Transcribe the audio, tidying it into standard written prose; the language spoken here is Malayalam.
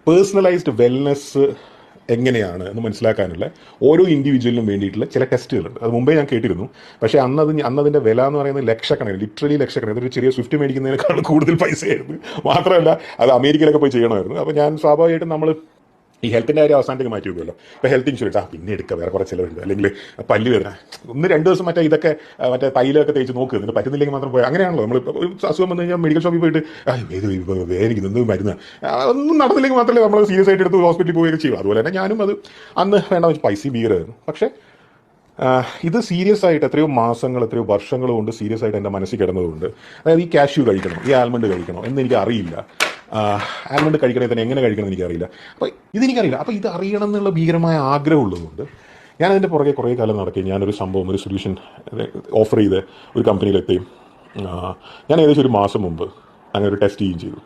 പേഴ്സണലൈസ്ഡ് വെൽനെസ് എങ്ങനെയാണ് എന്ന് മനസ്സിലാക്കാനുള്ള ഓരോ ഇൻഡിവിജ്വലിനും വേണ്ടിയിട്ടുള്ള ചില ടെസ്റ്റുകളുണ്ട്. അത് മുമ്പേ ഞാൻ കേട്ടിരുന്നു. പക്ഷേ അന്നതിൻ്റെ വില എന്ന് പറയുന്നത് ലക്ഷക്കണക്കിന്, ലിറ്ററലി ലക്ഷക്കണക്കിന്. അതൊരു ചെറിയ സ്വിഫ്റ്റ് മേടിക്കുന്നതിനേക്കാൾ കൂടുതൽ പൈസയായിരുന്നു. മാത്രമല്ല അത് അമേരിക്കയിലൊക്കെ പോയി ചെയ്യണമായിരുന്നു. അപ്പോൾ ഞാൻ സ്വാഭാവികമായിട്ടും നമ്മൾ ഈ ഹെൽത്തിൻ്റെ കാര്യം അവസാനത്തേക്ക് മാറ്റി വെക്കുമല്ലോ. ഇപ്പോൾ ഹെൽത്ത് ഇൻഷുറൻസ് പിന്നെ എടുക്കുക, വേറെ കുറച്ച് ചിലവുണ്ട്. അല്ലെങ്കിൽ പല്ല് വേദന 1-2 ദിവസം ഇതൊക്കെ മറ്റേ തൈലൊക്കെ തേച്ച് നോക്കുക, എന്നിട്ട് പറ്റുന്നില്ലെങ്കിൽ മാത്രം പോയി. അങ്ങനെയാണല്ലോ നമ്മൾ ഒരു അസുഖം വന്നു കഴിഞ്ഞാൽ മെഡിക്കൽ ഷോപ്പിൽ പോയിട്ട് ഇത് വേദനിക്കുന്നു മരുന്ന് ഒന്നും നടന്നില്ലെങ്കിൽ മാത്രമേ നമ്മൾ സീരിയസ് ആയിട്ട് എടുത്ത് ഹോസ്പിറ്റലിൽ പോവുകയൊക്കെ ചെയ്യും. അതുപോലെ തന്നെ ഞാനും അത് അന്ന് വേണ്ട പൈസ ഭീകരമായിരുന്നു. പക്ഷേ ഇത് സീരിയസ് ആയിട്ട് എത്രയോ മാസങ്ങൾ, എത്രയോ വർഷങ്ങൾ കൊണ്ട് സീരിയസ് ആയിട്ട് എൻ്റെ മനസ്സിൽ കിടന്നതുകൊണ്ട്, അതായത് ഈ കാഷ്യൂ കഴിക്കണം, ഈ ആൽമണ്ട് കഴിക്കണം എന്ന് എനിക്ക് അറിയില്ല. ആൽമണ്ട് കഴിക്കണേ തന്നെ എങ്ങനെ കഴിക്കണം എന്ന് എനിക്കറിയില്ല. അപ്പോൾ ഇതെനിക്കറിയില്ല. അപ്പോൾ ഇത് അറിയണം എന്നുള്ള ഭീകരമായ ആഗ്രഹമുള്ളതുകൊണ്ട് ഞാനതിൻ്റെ പുറകെ കുറേ കാലം നടക്കുകയും ഞാനൊരു സംഭവം, ഒരു സൊല്യൂഷൻ ഓഫർ ചെയ്ത് ഒരു കമ്പനിയിലെത്തുകയും ഞാൻ ഏകദേശം ഒരു മാസം മുമ്പ് അങ്ങനെ ഒരു ടെസ്റ്റ് ചെയ്യുകയും ചെയ്തു.